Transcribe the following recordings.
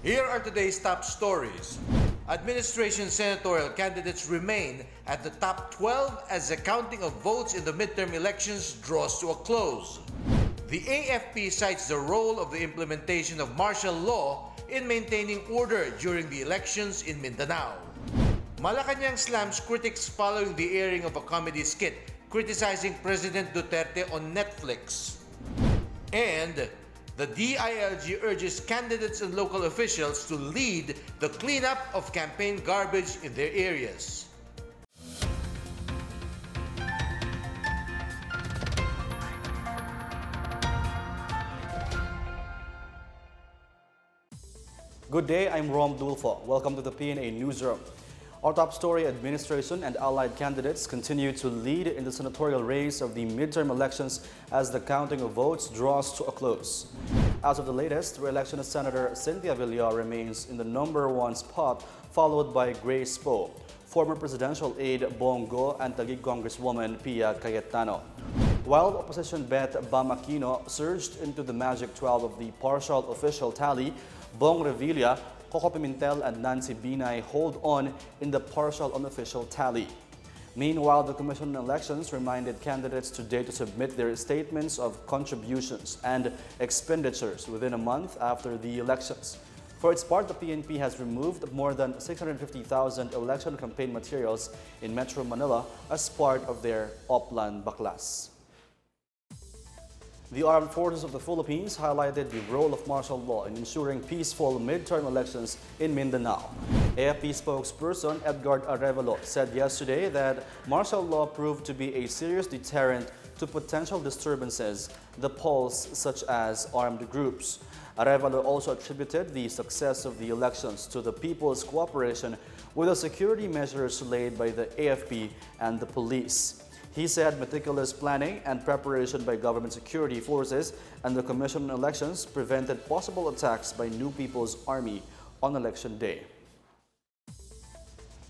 Here are today's top stories. Administration senatorial candidates remain at the top 12 as the counting of votes in the midterm elections draws to a close. The AFP cites the role of the implementation of martial law in maintaining order during the elections in Mindanao. Malacanang slams critics following the airing of a comedy skit criticizing President Duterte on Netflix. And the DILG urges candidates and local officials to lead the cleanup of campaign garbage in their areas. Good day, I'm Rom Dulfo. Welcome to the PNA Newsroom. Our top story: administration and allied candidates continue to lead in the senatorial race of the midterm elections as the counting of votes draws to a close. As of the latest, re-election of Senator Cynthia Villar remains in the #1 spot, followed by Grace Poe, former presidential aide Bongo, and Taguig Congresswoman Pia Cayetano. While opposition Bet Bam Aquino surged into the magic 12 of the partial official tally, Bong Revilla, Coco Pimentel, and Nancy Binay hold on in the partial unofficial tally. Meanwhile, the Commission on Elections reminded candidates today to submit their statements of contributions and expenditures within a month after the elections. For its part, the PNP has removed more than 650,000 election campaign materials in Metro Manila as part of their Oplan Baklas. The Armed Forces of the Philippines highlighted the role of martial law in ensuring peaceful midterm elections in Mindanao. AFP spokesperson Edgar Arevalo said yesterday that martial law proved to be a serious deterrent to potential disturbances, the polls such as armed groups. Arevalo also attributed the success of the elections to the people's cooperation with the security measures laid by the AFP and the police. He said meticulous planning and preparation by government security forces and the Commission on Elections prevented possible attacks by New People's Army on Election Day.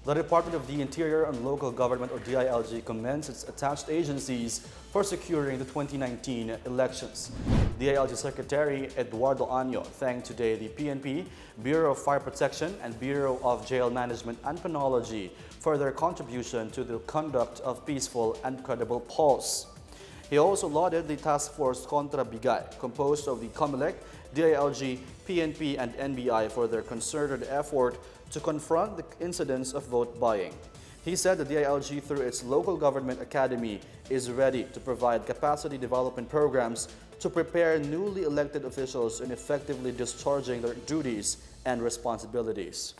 The Department of the Interior and Local Government, or DILG, commends its attached agencies for securing the 2019 elections. DILG Secretary Eduardo Año thanked today the PNP, Bureau of Fire Protection, and Bureau of Jail Management and Penology for their contribution to the conduct of peaceful and credible polls. He also lauded the Task Force Contra Bigay, composed of the COMELEC, DILG, PNP, and NBI for their concerted effort to confront the incidents of vote buying. He said the DILG, through its local government academy, is ready to provide capacity development programs to prepare newly elected officials in effectively discharging their duties and responsibilities.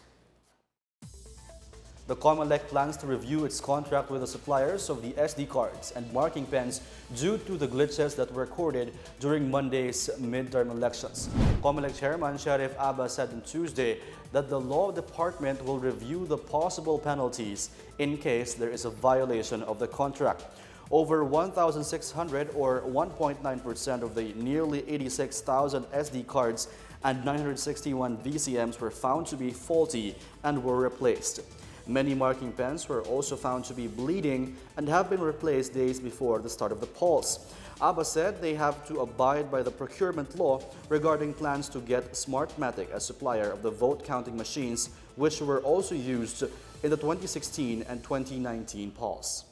The COMELEC plans to review its contract with the suppliers of the SD cards and marking pens due to the glitches that were recorded during Monday's midterm elections. COMELEC Chairman Sheriff Abba said on Tuesday that the Law Department will review the possible penalties in case there is a violation of the contract. Over 1,600 or 1.9% of the nearly 86,000 SD cards and 961 VCMs were found to be faulty and were replaced. Many marking pens were also found to be bleeding and have been replaced days before the start of the polls. Abba said they have to abide by the procurement law regarding plans to get Smartmatic as supplier of the vote counting machines, which were also used in the 2016 and 2019 polls.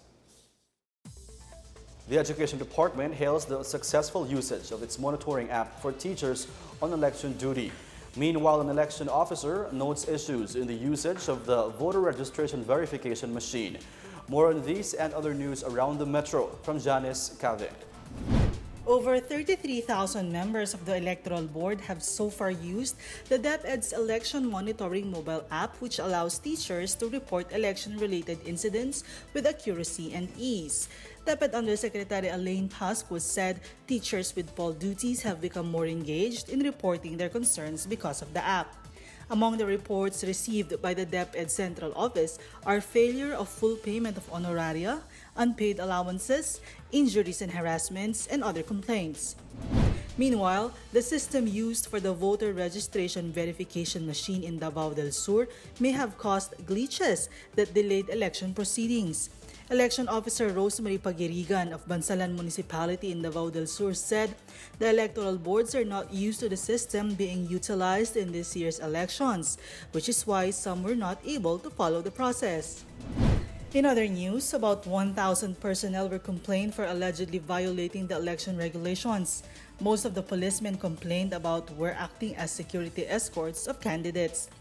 The Education Department hails the successful usage of its monitoring app for teachers on election duty. Meanwhile, an election officer notes issues in the usage of the voter registration verification machine. More on these and other news around the metro from Janice Cave. Over 33,000 members of the Electoral Board have so far used the DepEd's election monitoring mobile app, which allows teachers to report election-related incidents with accuracy and ease. DepEd Undersecretary Elaine Pascua said teachers with poll duties have become more engaged in reporting their concerns because of the app. Among the reports received by the DepEd Central Office are failure of full payment of honoraria, unpaid allowances, injuries and harassments, and other complaints. Meanwhile, the system used for the voter registration verification machine in Davao del Sur may have caused glitches that delayed election proceedings. Election Officer Rosemary Pagirigan of Bansalan Municipality in Davao del Sur said the electoral boards are not used to the system being utilized in this year's elections, which is why some were not able to follow the process. In other news, about 1,000 personnel were complained for allegedly violating the election regulations. Most of the policemen complained about were acting as security escorts of candidates.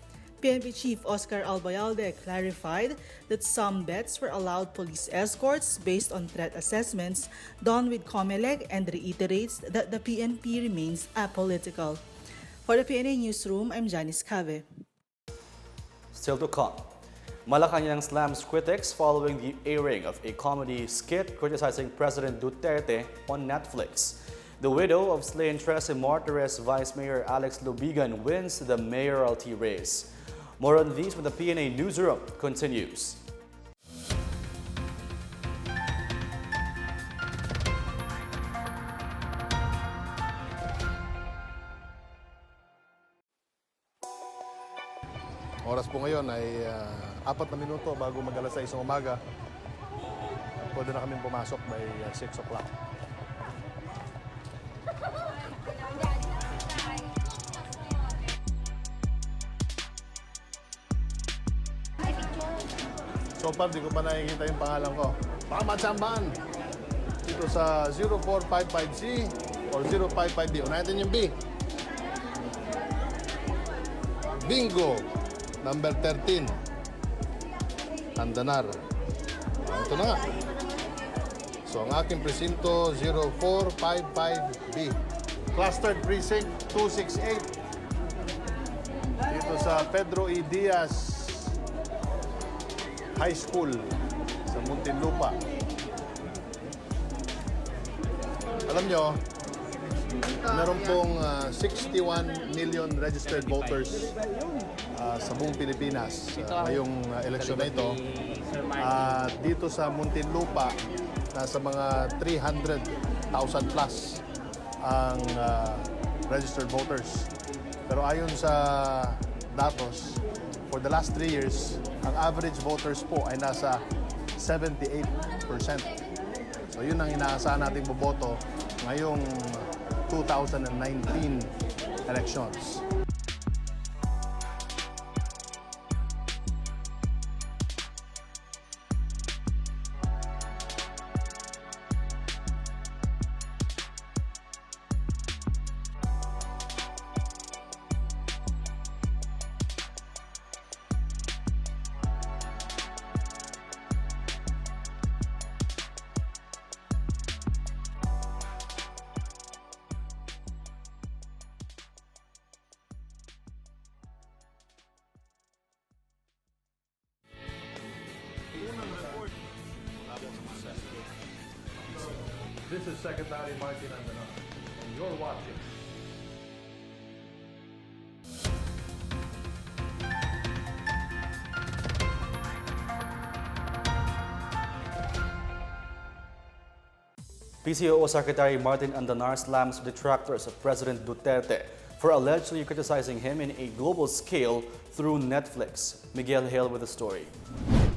PNP Chief Oscar Albayalde clarified that some bets were allowed police escorts based on threat assessments done with COMELEC and reiterates that the PNP remains apolitical. For the PNA Newsroom, I'm Janice Cave. Still to come, Malacanang slams critics following the airing of a comedy skit criticizing President Duterte on Netflix. The widow of slain Trece Martires Vice Mayor Alex Lubigan wins the mayoralty race. More on these when the PNA Newsroom continues. Oras po ngayon ay 4 na minuto bago mag-alas 6 ng umaga. Pwede na kami pumasok by 6 o'clock. So far, di ko pa nakikita yung pangalan ko. Baka matsambahan dito sa 0455C or 055D. Unahin natin yung B. Bingo! Number 13. Andanar. Ito na nga. So, ang aking presinto, 0455B. Clustered Precinct 268. Dito sa Pedro E. Diaz High School sa Muntinlupa. Alam nyo, meron pong 61 million registered voters sa buong Pilipinas ngayong eleksyon na ito. Dito sa Muntinlupa, nasa mga 300,000 plus ang registered voters. Pero ayon sa datos, for the last 3 years, ang average voters po ay nasa 78%. So yun ang inaasahan nating boboto ngayong 2019 elections. This is Secretary Martin Andanar, and you're watching. PCOO Secretary Martin Andanar slams detractors of President Duterte for allegedly criticizing him in a global scale through Netflix. Miguel Hale with the story.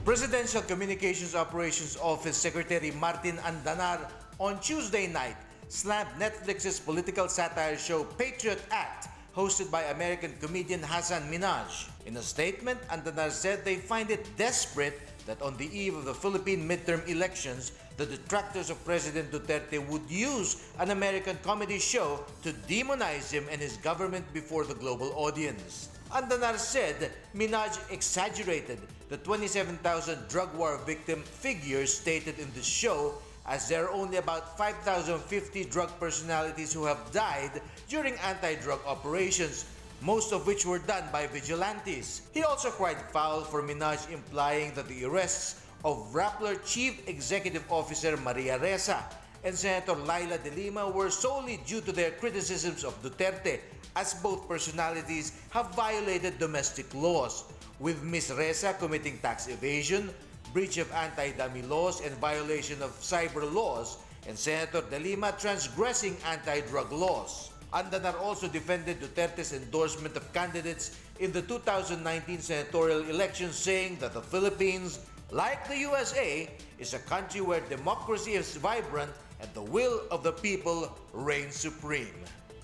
Presidential Communications Operations Office Secretary Martin Andanar on Tuesday night slammed Netflix's political satire show Patriot Act, hosted by American comedian Hasan Minhaj. In a statement, Andanar said they find it desperate that on the eve of the Philippine midterm elections, the detractors of President Duterte would use an American comedy show to demonize him and his government before the global audience. Andanar said Minhaj exaggerated the 27,000 drug war victim figures stated in the show, as there are only about 5,050 drug personalities who have died during anti-drug operations, most of which were done by vigilantes. He also cried foul for Minhaj implying that the arrests of Rappler Chief Executive Officer Maria Ressa and Senator Laila de Lima were solely due to their criticisms of Duterte, as both personalities have violated domestic laws, with Ms. Ressa committing tax evasion, breach of anti-dummy laws and violation of cyber laws, and Senator De Lima transgressing anti-drug laws. Andanar also defended Duterte's endorsement of candidates in the 2019 senatorial elections, saying that the Philippines like the USA, is a country where democracy is vibrant and the will of the people reigns supreme.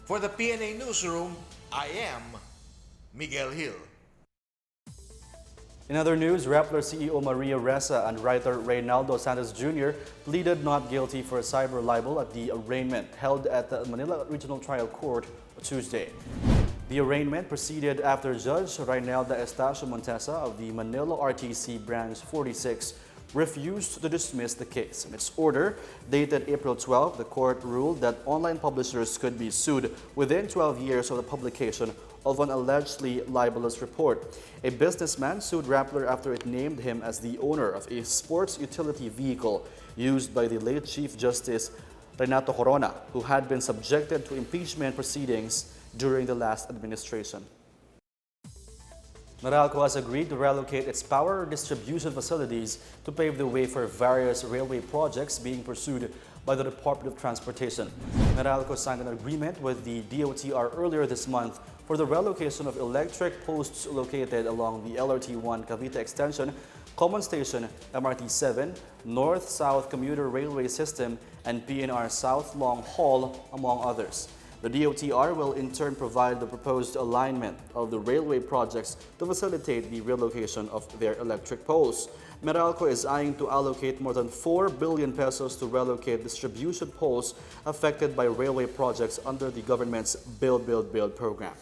For the PNA Newsroom, I am Miguel Hill. In other news, Rappler CEO Maria Ressa and writer Reynaldo Santos Jr. pleaded not guilty for cyber libel at the arraignment held at the Manila Regional Trial Court Tuesday. The arraignment proceeded after Judge Reynalda Estacio Montesa of the Manila RTC Branch 46 refused to dismiss the case. In its order, dated April 12, the court ruled that online publishers could be sued within 12 years of the publication of an allegedly libelous report. A businessman sued Rappler after it named him as the owner of a sports utility vehicle used by the late Chief Justice Renato Corona, who had been subjected to impeachment proceedings during the last administration. Meralco has agreed to relocate its power distribution facilities to pave the way for various railway projects being pursued by the Department of Transportation. Meralco signed an agreement with the DOTR earlier this month for the relocation of electric posts located along the LRT-1 Cavite Extension, Common Station, MRT-7, North-South Commuter Railway System, and PNR South Long Haul, among others. The DOTR will in turn provide the proposed alignment of the railway projects to facilitate the relocation of their electric poles. Meralco is eyeing to allocate more than 4 billion pesos to relocate distribution poles affected by railway projects under the government's Build, Build, Build program.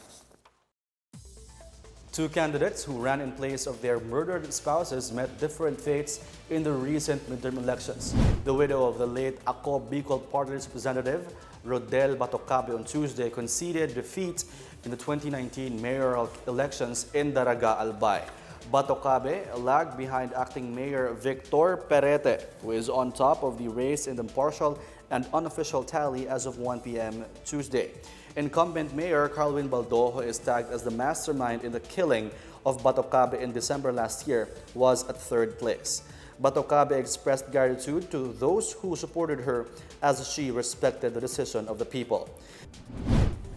Two candidates who ran in place of their murdered spouses met different fates in the recent midterm elections. The widow of the late Ako Bicol Party representative, Rodel Batocabe, on Tuesday conceded defeat in the 2019 mayoral elections in Daraga, Albay. Batocabe lagged behind acting Mayor Victor Perete, who is on top of the race in the partial and unofficial tally as of 1 p.m. Tuesday. Incumbent Mayor Carlwin Baldo, who is tagged as the mastermind in the killing of Batocabe in December last year, was at third place. Batocabe expressed gratitude to those who supported her as she respected the decision of the people.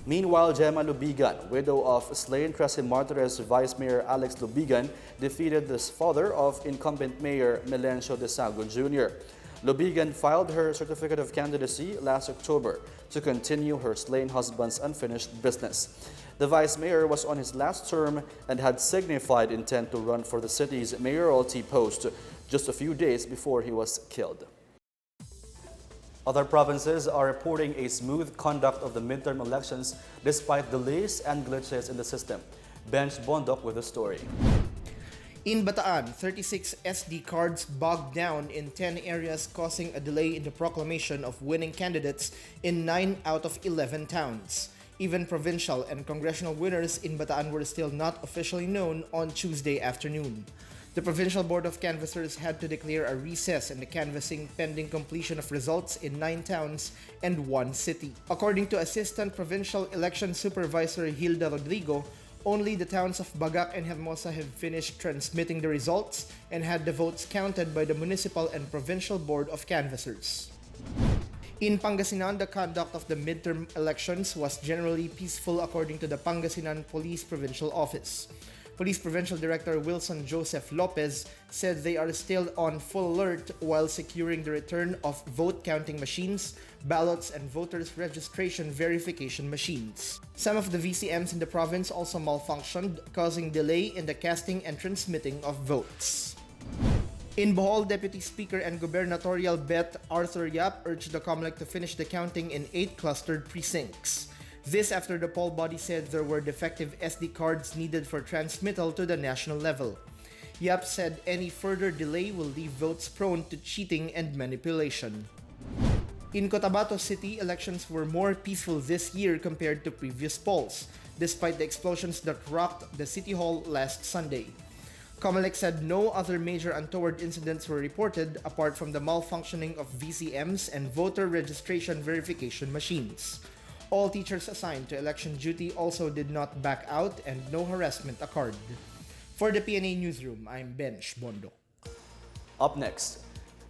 Meanwhile, Gemma Lubigan, widow of slain Trece Martires Vice Mayor Alex Lubigan, defeated the father of incumbent Mayor Melencio de Sago Jr. Lubigan filed her certificate of candidacy last October to continue her slain husband's unfinished business. The vice mayor was on his last term and had signified intent to run for the city's mayoralty post just a few days before he was killed. Other provinces are reporting a smooth conduct of the midterm elections despite delays and glitches in the system. Bench Bondok with the story. In Bataan, 36 SD cards bogged down in 10 areas, causing a delay in the proclamation of winning candidates in 9 out of 11 towns. Even provincial and congressional winners in Bataan were still not officially known on Tuesday afternoon. The Provincial Board of Canvassers had to declare a recess in the canvassing pending completion of results in 9 towns and 1 city. According to Assistant Provincial Election Supervisor Hilda Rodrigo, only the towns of Bagak and Hermosa have finished transmitting the results and had the votes counted by the Municipal and Provincial Board of Canvassers. In Pangasinan, the conduct of the midterm elections was generally peaceful according to the Pangasinan Police Provincial Office. Police Provincial Director Wilson Joseph Lopez said they are still on full alert while securing the return of vote counting machines, ballots, and voters' registration verification machines. Some of the VCMs in the province also malfunctioned, causing delay in the casting and transmitting of votes. In Bohol, Deputy Speaker and Gubernatorial Bet Arthur Yap urged the COMELEC to finish the counting in 8 clustered precincts. This after the poll body said there were defective SD cards needed for transmittal to the national level. Yap said any further delay will leave votes prone to cheating and manipulation. In Cotabato City, elections were more peaceful this year compared to previous polls, despite the explosions that rocked the City Hall last Sunday. COMELEC said no other major untoward incidents were reported apart from the malfunctioning of VCMs and voter registration verification machines. All teachers assigned to election duty also did not back out and no harassment occurred. For the PNA Newsroom, I'm Bench Bondo. Up next,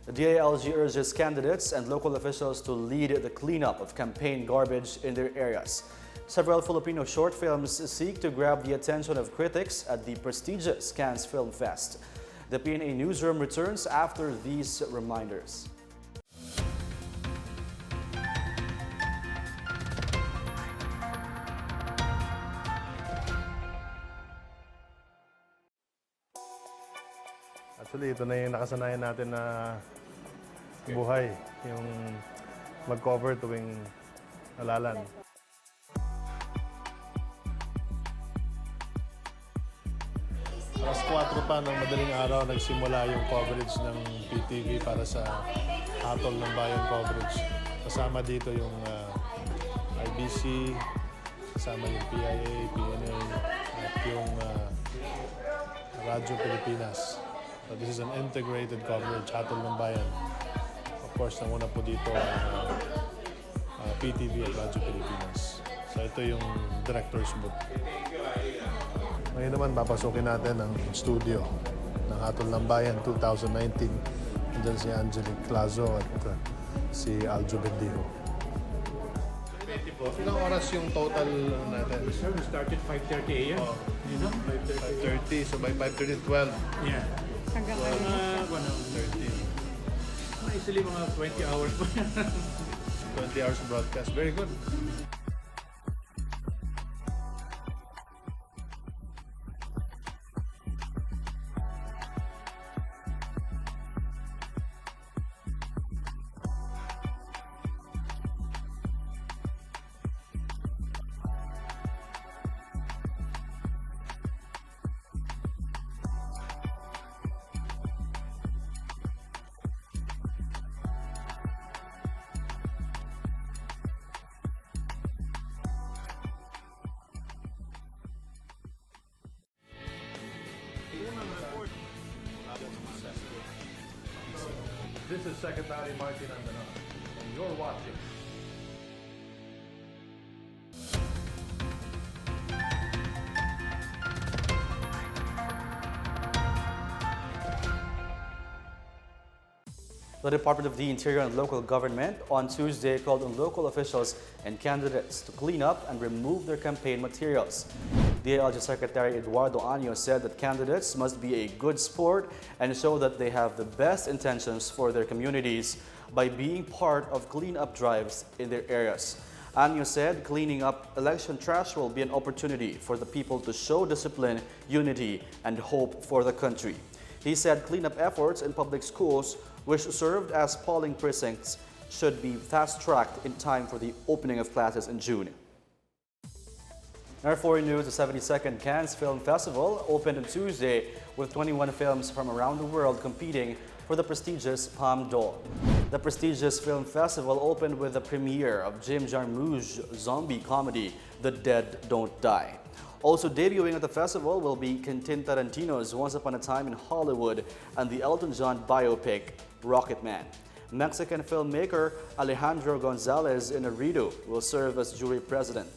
the DILG urges candidates and local officials to lead the cleanup of campaign garbage in their areas. Several Filipino short films seek to grab the attention of critics at the prestigious Cannes Film Fest. The PNA Newsroom returns after these reminders. Actually, ito na yung nakasanayan natin na buhay, yung mag-cover tuwing halalan. Alas 4 pa ng madaling araw, nagsimula yung coverage ng PTV para sa Hatol ng Bayan coverage. Kasama dito yung IBC, kasama yung PIA, PNA, at yung Radyo Pilipinas. So this is an integrated coverage, Hatol ng Bayan. Of course, nanguna po dito ang PTV at Radyo Pilipinas. So ito yung director's booth. Ngayon naman, papasukin natin ang studio ng Hatol ng Bayan 2019. Nandiyan si Angelique Clazo at si Aljo Bendijo. Ilang oras yung total natin? Sir, we started 5:30 a.m. Oh. You know? 5:30, so by 5:30, 12. Yeah. Hanggang Mga 30. easily mga 20 hours po yan. 20 hours broadcast. Very good. This is Secretary Martin Andanar, and you're watching. The Department of the Interior and Local Government on Tuesday called on local officials and candidates to clean up and remove their campaign materials. DILG Secretary Eduardo Año said that candidates must be a good sport and show that they have the best intentions for their communities by being part of clean-up drives in their areas. Año said cleaning up election trash will be an opportunity for the people to show discipline, unity, and hope for the country. He said cleanup efforts in public schools, which served as polling precincts, should be fast-tracked in time for the opening of classes in June. In our foreign news, the 72nd Cannes Film Festival opened on Tuesday with 21 films from around the world competing for the prestigious Palme d'Or. The prestigious film festival opened with the premiere of Jim Jarmusch's zombie comedy, The Dead Don't Die. Also debuting at the festival will be Quentin Tarantino's Once Upon a Time in Hollywood and the Elton John biopic, Rocketman. Mexican filmmaker Alejandro Gonzalez Inarritu will serve as jury president.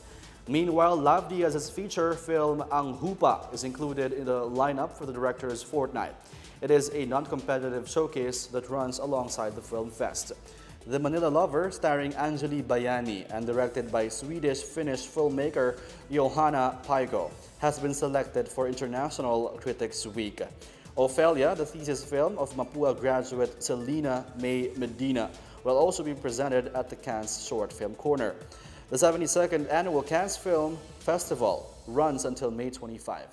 Meanwhile, Lav Diaz's feature film Ang Hupa is included in the lineup for the director's fortnight. It is a non-competitive showcase that runs alongside the film fest. The Manila Lover, starring Angeli Bayani and directed by Swedish-Finnish filmmaker Johanna Paiko, has been selected for International Critics Week. Ophelia, the thesis film of Mapua graduate Selena May Medina, will also be presented at the Cannes Short Film Corner. The 72nd Annual Cannes Film Festival runs until May 25.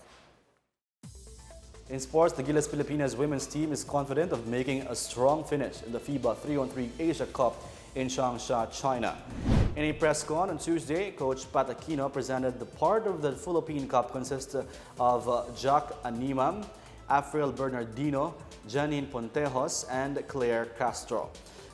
In sports, the Gilas Pilipinas women's team is confident of making a strong finish in the FIBA 3-on-3 Asia Cup in Changsha, China. In a press con on Tuesday, Coach Pat Aquino presented the part of the Philippine Cup consists of Jack Animam, Afriel Bernardino, Janine Pontejos, and Claire Castro.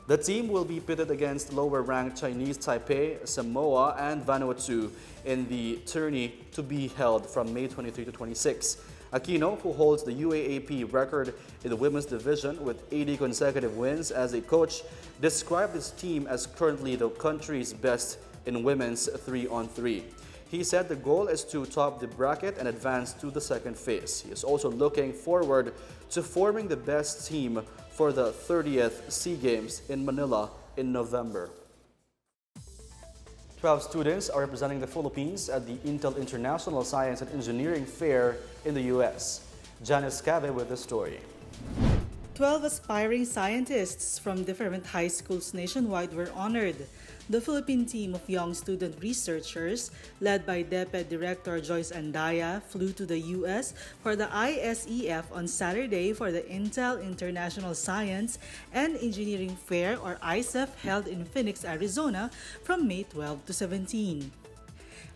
The team will be pitted against lower-ranked Chinese Taipei, Samoa, and Vanuatu in the tourney to be held from May 23 to 26. Aquino, who holds the UAAP record in the women's division with 80 consecutive wins as a coach, described his team as currently the country's best in women's 3-on-3. He said the goal is to top the bracket and advance to the second phase. He is also looking forward to forming the best team for the 30th SEA Games in Manila in November. 12 students are representing the Philippines at the Intel International Science and Engineering Fair in the U.S. Janice Cave with the story. 12 aspiring scientists from different high schools nationwide were honored. The Philippine team of young student researchers, led by DepEd Director Joyce Andaya, flew to the U.S. for the ISEF on Saturday for the Intel International Science and Engineering Fair, or ISEF, held in Phoenix, Arizona from May 12 to 17.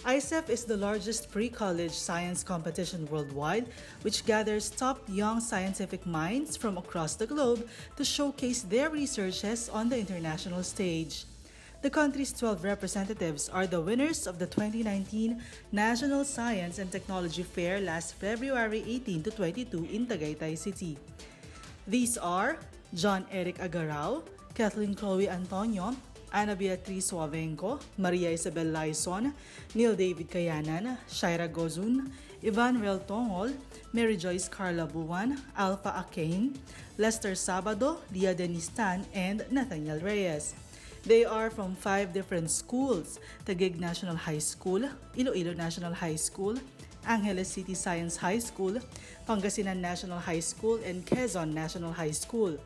ISEF is the largest pre-college science competition worldwide, which gathers top young scientific minds from across the globe to showcase their researches on the international stage. The country's 12 representatives are the winners of the 2019 National Science and Technology Fair last February 18 to 22 in Tagaytay City. These are John Eric Agarao, Kathleen Chloe Antonio, Ana Beatriz Suavenco, Maria Isabel Laison, Neil David Kayanan, Shaira Gozun, Ivan Rel Tongol, Mary Joyce Carla Buwan, Alpha Akane, Lester Sabado, Lia Denistan, and Nathaniel Reyes. They are from 5 different schools: Taguig National High School, Iloilo National High School, Angeles City Science High School, Pangasinan National High School, and Quezon National High School.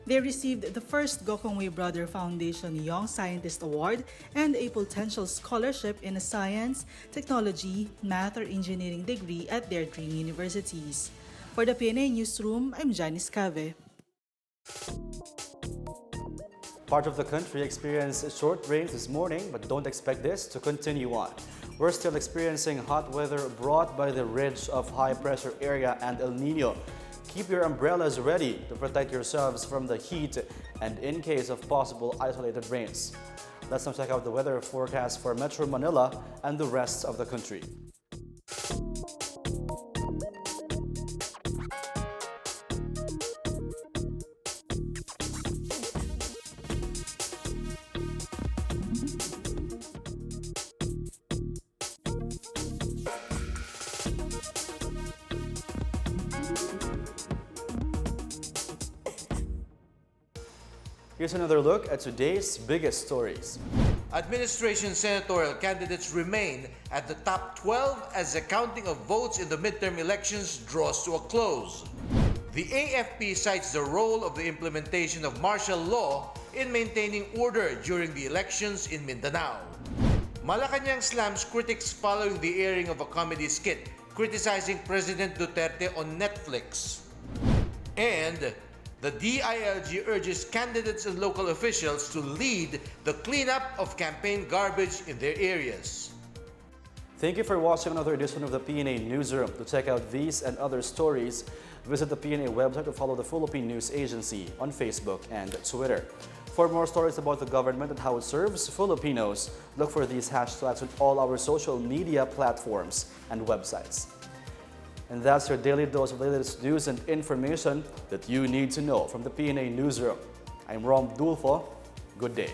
They received the first Gokongwei Brother Foundation Young Scientist Award and a potential scholarship in a science, technology, math, or engineering degree at their dream universities. For the PNA Newsroom, I'm Janice Cave. Part of the country experienced short rains this morning, but don't expect this to continue on. We're still experiencing hot weather brought by the ridge of high pressure area and El Nino. Keep your umbrellas ready to protect yourselves from the heat and in case of possible isolated rains. Let's now check out the weather forecast for Metro Manila and the rest of the country. Here's another look at today's biggest stories. Administration senatorial candidates remain at the top 12 as the counting of votes in the midterm elections draws to a close. The AFP cites the role of the implementation of martial law in maintaining order during the elections in Mindanao. Malacanang slams critics following the airing of a comedy skit criticizing President Duterte on Netflix. And the DILG urges candidates and local officials to lead the cleanup of campaign garbage in their areas. Thank you for watching another edition of the PNA Newsroom. To check out these and other stories, visit the PNA website to follow the Philippine News Agency on Facebook and Twitter. For more stories about the government and how it serves Filipinos, look for these hashtags on all our social media platforms and websites. And that's your daily dose of the latest news and information that you need to know from the PNA Newsroom. I'm Rom Dulfo. Good day.